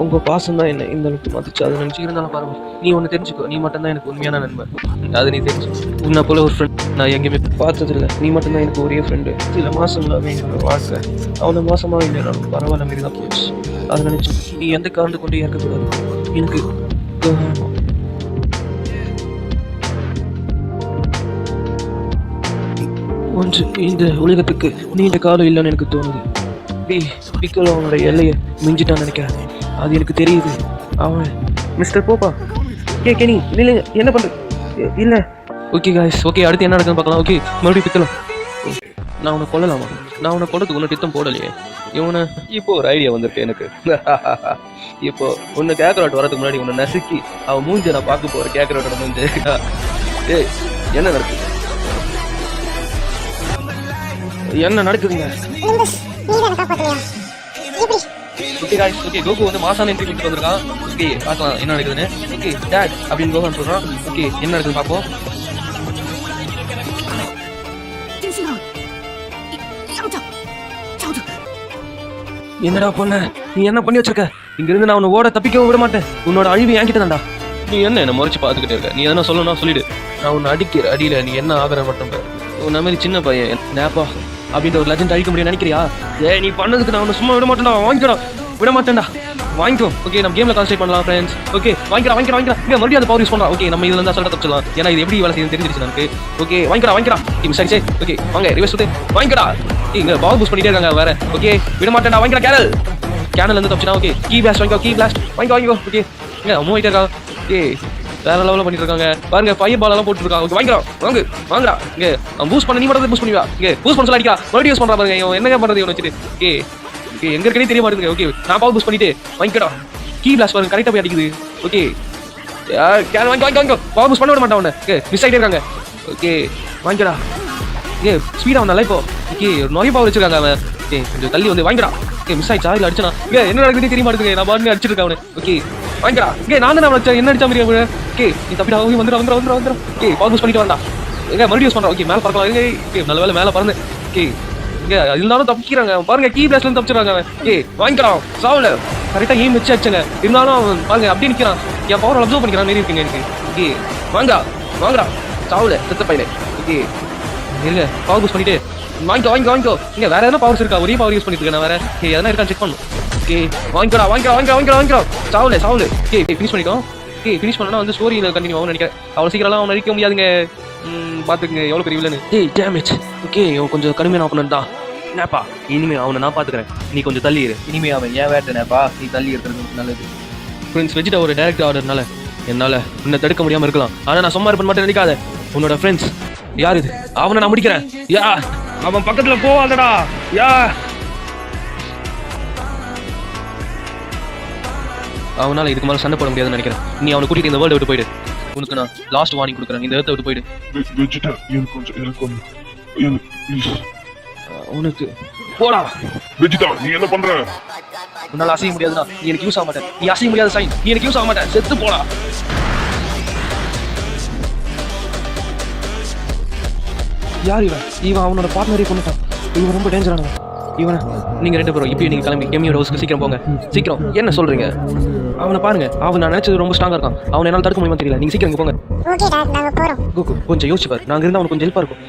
உங்க பாசம் தான் என்ன இந்த அளவுக்கு மாத்திச்சு. அதை நினைச்சு இருந்தாலும் பாருங்க. நீ ஒன்று தெரிஞ்சுக்கோ, நீ மட்டும் தான் எனக்கு உண்மையான நண்பன். அது நீ தெரிஞ்சு. உன்னை போல ஒரு ஃப்ரெண்ட் நான் எங்கேயுமே பார்த்ததில்லை. நீ மட்டும் தான் எனக்கு ஒரே ஃப்ரெண்டு. சில மாசங்களாவே என்னோட வாழ்க்கை அவனை மாசமாக இல்லைனாலும் பரவாயில்ல மாரி தான் போயிடுச்சு. அதை நினைச்சு நீ எந்த காரணத்தை கொண்டு இருக்கக்கூடாது. எனக்கு ஒன்று இந்த உலகத்துக்கு நீண்ட காலம் இல்லைன்னு எனக்கு தோணுது. பிக்கலோ அவனோட எல்லையை மிஞ்சிட்டான்னு நினைக்கிறேன். அது எனக்கு தெரியுது. அவன் மிஸ்டர் போப்பா. கேனி இல்லைங்க என்ன பண்ற? இல்லை ஓகே गाइस ஓகே அடுத்து என்ன நடக்குதுன்னு பார்க்கலாம். ஓகே மறுபடியும் பிக்கலோ நான் உன்னை கொல்லலாமா? நான் உன்னை கொல்லதுக்கு ஒன்றும் திட்டம் போடலையே. இவனை இப்போ ஒரு ஐடியா வந்திருக்கு எனக்கு. இப்போ உன்னை கேக்கரோட் வரதுக்கு முன்னாடி உன்னை நசுக்கி அவன் மூஞ்ச நான் பார்க்க போறேன். கேக்கரோட்டோட மூஞ்சு. என்ன நடக்குது? என்ன நடக்குதுங்க? ஓகே गाइस ஓகே கோகு வந்து மாசான என்ட்ரி கொடுத்து வந்திருக்கான். ஓகே பார்க்கலாம் என்ன நடக்குதுன்னு. ஓகே டாட் அப்படின்னு கோஹான் சொல்றான். ஓகே என்ன நடக்குதுன்னு பார்ப்போம். என்னடா பொண்ண நீ என்ன பண்ணி வச்சிருக்க? இங்க இருந்து நான் உன்னை ஓட தப்பிக்கவும் விட மாட்டேன். உன்னோட அழிவு என்கிட்ட தான்டா. நீ என்ன முறைச்சு பார்த்துக்கிட்டே இருக்க? நீ எதனா சொல்லணும் சொல்லிடு. நான் உன்னை அடிக்கிற அடியில நீ என்ன ஆகிற மட்டும் உன்ன மாதிரி சின்ன பையன் நேப்பா அப்படின்ற ஒரு லெஜண்ட் அழிக்க முடியும் நினைக்கிறியா? நீ பண்ணதுக்கு நான் உன்னை சும்மா விட மாட்டேன்டா. வாங்கிக்கடா விட மாட்டேன்டா. வாங்கிக்கோ. ஓகே நம்ம கேம்ல கான்சென்ட்ரேட் பண்ணலாம் ஃப்ரெண்ட்ஸ். ஓகே வாங்கிக்கிறா இங்க மறுபடியும் அந்த பவர் யூஸ் பண்றா. ஓகே நம்ம இதுல இருந்தா சொல்ல தப்பிச்சலாம். ஏன்னா இது எப்படி வேலை செய்யுது தெரிஞ்சிருச்சு நமக்கு. ஓகே வாங்கிக்கிறா மிஸ் ஆயிடுச்சு. ஓகே வாங்க ரிவர்ஸ் சுத்து வாங்கிக்கடா. இங்க பவர் பூஸ்ட் பண்ணிட்டே இருக்காங்க வேற. ஓகே விட மாட்டேன்டா. வாங்கிக்கிறா கேனல் இருந்து தப்பிச்சா. ஓகே கீ பிளாஸ்ட் வாங்கிக்கோ. ஓகே இங்க மூவிட்டே இருக்கா. ஓகே வேற லெவலில் பண்ணிட்டு இருக்காங்க பாருங்க. ஃபயர் பால் எல்லாம் போட்டு இருக்காங்க. ஓகே வாங்குறா இங்க பூஸ்ட் பண்ண. நீ மட்டும் பூஸ்ட் பண்ணிவா. இங்க பூஸ்ட் பண்ண சொல்லி அடிக்கிறா. மறுபடியும் யூஸ் பண்றா பாருங்க. என்னங்க பண்றது இவனை வச்சுட்டு. ஓகே எங்க இருக்கே தெரிய மாட்டேங்குது. ஓகே நான் பவர் பூஸ்ட் பண்ணிட்டு வாங்கிக்கடா. கீ பிளாஸ்ட் பாருங்க கரெக்டா போய் அடிக்குது. ஓகே வாங்கிக்கோ. பவர் பூஸ்ட் பண்ண விட மாட்டான். ஓகே மிஸ் ஆகிட்டே இருக்காங்க. ஓகே வாங்கிக்கடா. ஸ்பீடா வந்தால இப்போ. ஓகே நிறைய பவர் வச்சிருக்காங்க அவன். ஓகே கொஞ்சம் தள்ளி வந்து வாங்கிடா. ஓகே மிஸ் ஆயிடுச்சா இல்லை அடிச்சனா? என்ன நடக்குதுன்னு தெரிய மாட்டேங்குது. நான் பாட்டு அடிச்சிருக்கேன் அவனு. ஓகே வாங்கிடா. நான் தான் வச்சேன். என்ன அடிச்சா முடியும்? ஓகே நீ தப்பிடா. வந்துடும். ஓகே பவர் பூஸ்ட் பண்ணிட்டு வந்தா. மறுபடியும் யூஸ் பண்றான். ஓகே மேலே பறக்கலாம். ஓகே நல்ல வேலை மேலே பறந்து. ஓகே இருந்தாலும் தப்பிக்கிறாங்க பாருங்க. கீ பிளாஸ்ட்ல இருந்து தப்பிச்சிருக்காங்க. வாங்கிக்கலாம் சாவுல கரெக்டா ஏம் வச்சு அடிச்சாங்க. இருந்தாலும் அவன் பாருங்க அப்படியே நிக்கிறான். என் பவர் அப்சர்வ் பண்ணிக்கிறான் மாரி இருக்குங்க எனக்கு. ஓகே வாங்கடா சாவுல செத்த பையனே. ஓகே இருங்க பவர் பூஸ்ட் பண்ணிட்டு வாங்கிக்கோ இங்க வேற எதனா பவர்ஸ் இருக்கா? ஒரே பவர் யூஸ் பண்ணிட்டு இருக்கேன் வேற. ஓகே எதனா இருக்கா செக் பண்ணும். ஓகே வாங்கிக்கோ சாவுல ஓகே ஃபினிஷ் பண்ணிட்டோம். ஓகே ஃபினிஷ் பண்ணனா வந்து ஸ்டோரியில கண்டினியூ ஆகும் நினைக்கிறேன். அவ்வளவு சீக்கிரம்லாம் அவன் நடிக்க முடியாதுங்க. பாத்துக்கங்க எவ்வளவு பெரிய வில்லனு. ஏய் டேமேஜ். ஓகே அவன் கொஞ்சம் கடுமையான ஆப்பனன்ட் தான். என்னப்பா இனிமே அவனை நான் பாத்துக்கிறேன், நீ கொஞ்சம் தள்ளி இரு. இனிமே அவன் ஏன் வேட்டனப்பா, நீ தள்ளி இருக்கிறது நல்லது. ஃப்ரெண்ட்ஸ் வெஜிடா ஒரு டைரக்ட் ஆர்டர்னால என்னால உன்னை தடுக்க முடியாம இருக்கலாம். ஆனா நான் சும்மா இருப்பேன் மட்டும் நினைக்காத. உன்னோட ஃப்ரெண்ட்ஸ் யார் இது? அவனை நான் முடிக்கிறேன். யா அவன் பக்கத்துல போவாதடா. யா அவனால இதுக்கு மேல சண்டை போட முடியாதுன்னு நினைக்கிறேன். நீ அவனை கூட்டிட்டு இந்த வேர்ல்டை விட்டு போயிடு. உனக்கு நான் லாஸ்ட் வார்னிங் கொடுக்குறேன், இந்த இடத்தை விட்டு போயிடு. வெஜிடா எனக்கு ப்ளீஸ். உனக்கு போடா. வெஜிடா நீ என்ன பண்ற? உன்னால அசைய முடியாதுன்னா நீ எனக்கு யூஸ் ஆக மாட்டேன். நீ அசைய முடியாத சைன், நீ எனக்கு யூஸ் ஆக மாட்டேன். செத்து போடா. யார் இவன் அவனோட பார்ட்னரை கொண்டுட்டான். இவன் ரொம்ப டேஞ்சரானவன். இவனை நீங்க 2 பேரும் இப்பயே நீங்க கிளம்பி கெமியோட ஹவுஸ்க்கு சீக்கிரம் போங்க. சீக்கிரம். என்ன சொல்றீங்க? அவனை பாருங்க, அவன் நான் நினைச்சது ரொம்ப ஸ்ட்ராங்கா இருக்கான். அவனை என்னால தடுக்க முடியுமா தெரியல. நீங்க சீக்கிரம் போங்க. ஓகே டாட் நாங்க போறோம். கோகு கொஞ்சம் யோசிச்சு பாரு, நாங்க இருந்தா அவனுக்கு கொஞ்சம் ஹெல்ப்பா இருக்கும்.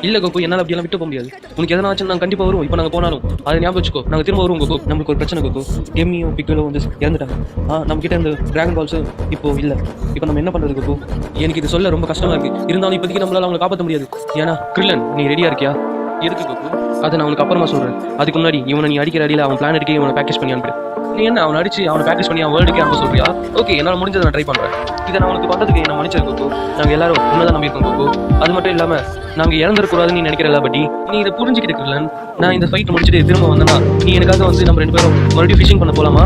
இல்ல கோகு என்னால அப்படியெல்லாம் விட்டு போக முடியாது. உனக்கு எதனா ஆச்சு நாங்க கண்டிப்பா வருவோம். இப்போ நாங்க போனாலும் அதை ஞாபகம் வச்சுக்கோ, நாங்க திரும்ப வருவோம் கோகு. நம்மளுக்கு ஒரு பிரச்சனை கோகு. கெமியோ பிக்கலோ வந்து இறந்துட்டாங்க. நம்ம கிட்ட இந்த டிராகன் பால்ஸ் இப்போ இல்ல. இப்போ நம்ம என்ன பண்றது கோகு? எனக்கு இது சொல்ல ரொம்ப கஷ்டமா இருக்கு. இருந்தாலும் இப்போதைக்கு நம்மளால அவங்களை காப்பாற்ற முடியாது. ஏன்னா கிரில்லன் நீ ரெடியா இருக்கியா? எதுக்கு கோகு? அதை நான் உனக்கு அப்புறமா சொல்றேன். அதுக்கு முன்னாடி இவனை நீ அடிக்கிற அடியில் அவன் பிளான் அடிக்க இவனை பேக்கேஜ் பண்ணி அனுப்பிடு. நீ என்ன அவனை அடிச்சு அவனை பேக்கேஜ் பண்ணி அவன் வேர்ல்டுக்கே அனுப்ப சொல்றியா? ஓகே என்னால் முடிஞ்சதை நான் ட்ரை பண்றேன். இதை நான் உனக்கு பண்றதுக்கு நான் மன்னிச்சிருக்க கோகு. நாங்க எல்லாரும் உன்னதான் நம்பியிருக்கோம் கோகு. அது மட்டும் இல்லாம நாங்க இறந்துடக்கூடாதுன்னு நீ நினைக்கிறல பட்டி. நீ இதை புரிஞ்சுக்கிட்டு கிரில்லன். நான் இந்த ஃபைட் முடிச்சுட்டு திரும்ப வந்தேன்னா நீ எனக்காக வந்து நம்ம 2 பேரும் மறுபடியும் ஃபிஷிங் பண்ண போலாமா?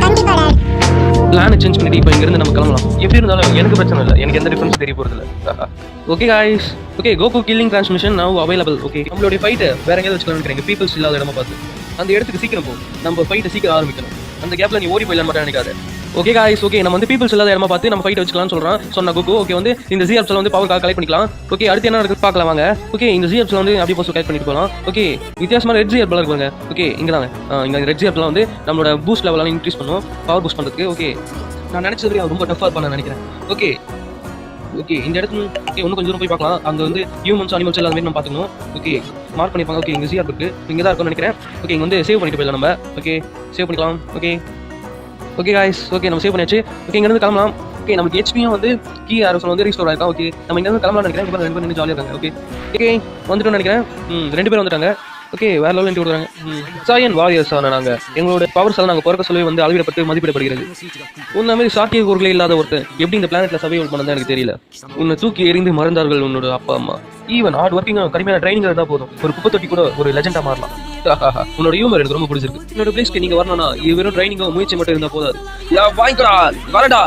கண்டிப்பா டாட். பிளானை சேஞ்ச் பண்ணிட்டு இப்போ இங்கிருந்து நம்ம கிளம்பலாம். எப்படி இருந்தாலும் எனக்கு பிரச்சனை இல்லை, எனக்கு எந்த டிஃபரன்ஸ் தெரிய போறது இல்லை. Okay guys, okay Coco killing transmission now available. Okay நம்மளுடைய ஃபைட்டை வேற எங்கேயாவது வச்சுக்கலாம்னு நினைக்கிறேன். பீப்பிள்ஸ் இல்லாத இடமா பார்த்து அந்த இடத்துக்கு சீக்கிரம் போகும். நம்ம ஃபைட்டை சீக்கிரம் ஆரம்பிக்கணும். அந்த கேப்ல நீ ஓடி போயிடலாம் மட்டும் நினைக்காத. ஓகே காய்ஸ், ஓகே நம்ம வந்து பீப்பிள்ஸ் இல்லாத இடமா பார்த்து நம்ம ஃபைட் வச்சுக்கலாம்னு சொல்றான் சொன்ன கோகு. ஓகே வந்து இந்த ஜிஆர்ப்ஸ்ல வந்து பவர் கலெக்ட் பண்ணிக்கலாம். ஓகே அடுத்து என்ன நடக்குது பார்க்கலாம் வாங்க. ஓகே இந்த ஜிஆர்ப்ஸ்ல வந்து அப்படியே போஸ்ட் கலெக்ட் பண்ணிட்டு போகலாம். ஓகே வித்தியாசமான ரெட் ஜிஆர்ப்லாம் இருக்குங்க. ஓகே இங்க தாங்க இங்க ரெட் ஜிஆர்ப்லாம் வந்து நம்மளோட பூஸ்ட் லெவலாம் இன்க்ரீஸ் பண்ணும், பவர் பூஸ்ட் பண்றதுக்கு. ஓகே நான் நினைச்சது ரொம்ப டஃபா பண்ண நினைக்கிறேன். ஓகே ஓகே இந்த இடத்துல ஓகே இன்னும் கொஞ்சம் தூரம் போய் பார்க்கலாம். அங்கே வந்து ஹியூமன்ஸ் அனிமல்ஸ் எல்லாமே நம்ம பார்த்துக்கணும். ஓகே மார்க் பண்ணிப்பாங்க. ஓகே இங்கே ஜிஆர் இருக்கு, இங்கே தான் இருக்கும்னு நினைக்கிறேன். ஓகே இங்கே வந்து சேவ் பண்ணிட்டு போயிடலாம் நம்ம. ஓகே சேவ் பண்ணிக்கலாம். ஓகே ஓகே காய்ஸ், ஓகே நம்ம சேவ் பண்ணியாச்சு. ஓகே இங்கேருந்து கிளம்பலாம். ஓகே நமக்கு ஹெச்பியும் வந்து கீ ஆரோஸ் வந்து ரீஸ்டோர் ஆயிருக்கா. ஓகே நம்ம இங்கேருந்து கிளம்பலாம் நினைக்கிறேன். இப்போ 2 பேரும் நின்று ஜாலியாக இருக்காங்க. ஓகே ஓகே வந்துட்டோம்னு நினைக்கிறேன். 2 பேரும் வந்துட்டாங்க. ஓகே வேற லெவலில் என்ட்ரி கொடுக்குறாங்க. சாயன் வாரியர்ஸ் ஆன நாங்கள் எங்களோட பவர்ஸ் எல்லாம் நாங்கள் பிறக்க சொல்லி வந்து அளவிடப்பட்டு மதிப்பிடப்படுகிறது. உன்ன மாதிரி சாத்திய கூறுகளே இல்லாத ஒருத்தர் எப்படி இந்த பிளானெட்ல சர்வைவல் பண்ணதான் எனக்கு தெரியல. உன்னை தூக்கி எறிந்து மறந்தார்கள் உன்னோட அப்பா அம்மா. ஈவன் ஹார்ட் ஒர்க்கிங் கடுமையான ட்ரைனிங் இருந்தால் போதும், ஒரு குப்பை தொட்டி கூட ஒரு லெஜெண்டா மாறலாம். உன்னோட ஹியூமர் எனக்கு ரொம்ப பிடிச்சிருக்கு. என்னோட பிளேஸ்க்கு நீங்க வரணும்னா இது வெறும் ட்ரைனிங்கோ முயற்சி மட்டும் இருந்தா போதாது. வாங்கிக்கடா வரடா.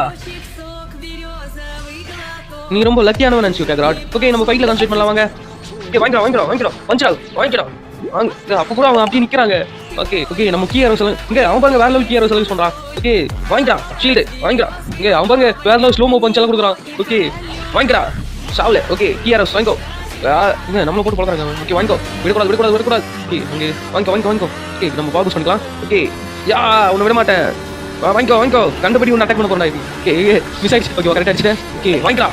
நீ ரொம்ப லக்கியானவன் நினைச்சு கிராட். ஓகே நம்ம ஃபைட்ல கான்சென்ட்ரேட் பண்ணலாம் வாங்க. ஓகே வாங்கிக்கடா அப்ப கூட அவன் அப்படியே நிக்கிறாங்க. ஓகே ஓகே நம்ம கீ ஆரோ சொல்லுங்க. இங்க அவன் பாருங்க வேற லெவல் கீ ஆரோ சொல்லுங்க சொல்றான். ஓகே வாங்கிடா ஷீல்டு வாங்கிடா. இங்க அவன் பாருங்க வேற லெவல் ஸ்லோ மோ பஞ்ச் எல்லாம் கொடுக்குறான். ஓகே வாங்கிடா சாவல. ஓகே கீ ஆரோ வாங்கிக்கோ. இங்க நம்மள போட்டு பழக்கறாங்க. ஓகே வாங்கிக்கோ. விடக்கூடாது. ஓகே அங்கே வாங்கிக்கோ. ஓகே நம்ம பவர் பூஸ்ட் பண்ணிக்கலாம். ஓகே யா உன்னை விட மாட்டேன். வாங்கிக்கோ கண்டுபடி உன்னை அட்டாக் பண்ண போறா. ஓகே மிஸ் ஆயிடுச்சு. ஓகே கரெக்டா அடிச்சிட்டேன். ஓகே வாங்கிடா.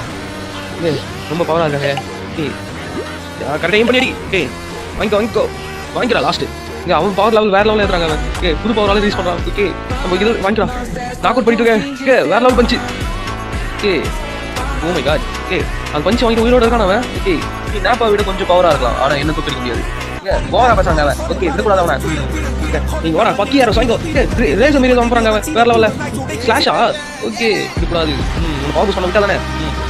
ரொம்ப பவரா இருக்காங்க. ஓகே கரெக்டா ஏம் பண்ணி. ஓகே வாங்கிக்கடா லாஸ்ட். இங்க அவன் பவர் லெவல் வேற லெவல்ல ஏத்துறாங்க. அவன் ஓகே புது பவர் லெவல் ரிலீஸ் பண்றான். ஓகே நம்ம இது வாங்கிக்கடா. நாக் அவுட் பண்ணிட்டு இருக்கேன். ஓகே வேற level punch. Okay oh my god. Okay அந்த பஞ்ச் வாங்கி உயிரோட இருக்கான் அவன். ஓகே நீ நாப்பா விட கொஞ்சம் பவரா இருக்கலாம், ஆனா என்ன தூக்கிக்க முடியாது. ஓவரா பேசுறாங்க அவன். ஓகே விடக்கூடாது அவனை. நீங்க ஓடா பக்கி யாரோ வாங்கிக்கோ. ரேசர் மீறி வந்துறாங்க அவன் வேற லெவல்ல ஸ்லாஷா. ஓகே விடக்கூடாது. பவர் பூஸ்ட் பண்ண விட்டா தானே.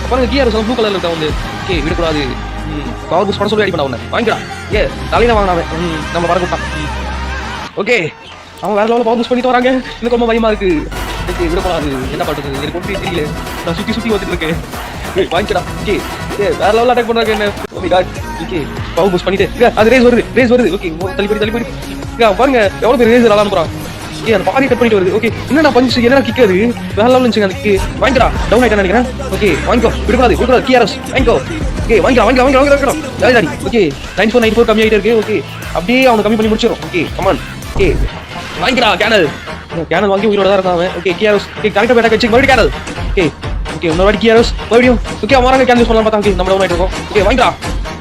அப்புறம் கீ யாரோ ப்ளூ கலர்ல இருக்கா வந்து. ஓகே விடக்கூடாது. பவர் பூஸ்ட் பண்ண சொல்லி அடி பண்ண அவனை. வாங்கிக்கடா. தலையில வாங்கினாவே நம்ம வரக்கூட்டான். ஓகே அவன் வேற லெவலில் பவர் பூஸ்ட் பண்ணிட்டு வராங்க. எனக்கு ரொம்ப பயமா இருக்கு. ஓகே விடக்கூடாது. என்ன பண்றது எனக்கு ஒன்றும் தெரியல. நான் சுத்தி வந்துட்டு இருக்கேன். வாங்கிக்கடா. ஓகே வேற லெவலில் அட்டாக் பண்றாங்க என்ன. ஓகே பவர் பூஸ்ட் பண்ணிட்டு அது ரேஸ் வருது. ஓகே தள்ளி போயிடு. பாருங்க எவ்வளவு பேர் ரேஸ் அலான்னு ஏ அந்த பாதி கட் பண்ணிட்டு வருது. ஓகே என்ன பஞ்ச் என்ன கிக் அது வேற லெவல் இருந்துச்சு. அந்த கிக் வாங்கிக்கடா. டவுன் ஆயிட்டேன்னு நினைக்கிறேன். ஓகே வாங்கிக்கோ. விடக்கூடாது. கிஆர்எஸ் வாங்கிக்கோ. ஓகே வாங்கிக்கோ. ஓகே 9494 கம்மி ஆகிட்டே இருக்கு. ஓகே அப்படியே அவனை கம்மி பண்ணி முடிச்சிடும். Okay come on. ஓகே வாங்கிக்கடா கேனல் வாங்கி உயிரோட தான் இருக்கான். ஓகே கிஆர்எஸ் கரெக்டாக பேட்டா வச்சு மறுபடியும் கேனல். ஓகே இன்னொரு வாட்டி கிஆர்எஸ் மறுபடியும். ஓகே அவன் கேனல் யூஸ் பண்ணலாம் பார்த்தா. ஓகே நம்ம டவுன் ஆகிட்டு இருக்கோம். ஓகே வாங்கிக்கடா.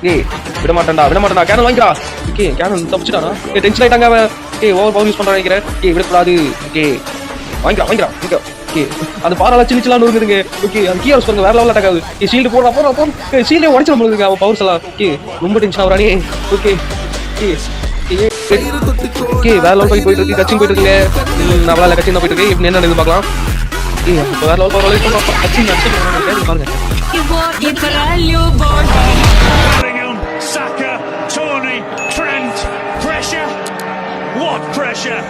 ஏய் விட மாட்டேன்டா கேனல் வாங்கிடா ஓகே கேனல் தப்பிச்சிட்டானா ஏய் டென்ஷன் ஆயிட்டாங்க அவன் ஏய் ஓவர் பவர் யூஸ் பண்றான்னு நினைக்கிறேன் ஏய் விடக்கூடாது ஓகே வாங்கிடா ஓகே அந்த பாறால சின்ன இருக்குதுங்க ஓகே அது கீழே சொல்லுங்க வேற லெவலில் அட்டாக் ஆகுது ஏய் ஷீல்டு போடுறா ஏய் ஷீல்டே உடைச்சு நம்மளுக்கு அவன் பவர்ஸ் எல்லாம் ஓகே ரொம்ப டென்ஷன் ஆகுறானே ஓகே ஓகே வேற லெவல் போயிட்டு இருக்கு கச்சிங் போயிட்டு இருக்குங்க நான் வேலை கச்சிங் தான் போயிட்டு இருக்கு இப்போ என்ன இது பார்க்கலாம் ஏய் வேற லெவல் பவர் கச்சிங் பாருங்க Bellingham, Saka, Tony, Trent, pressure. What pressure?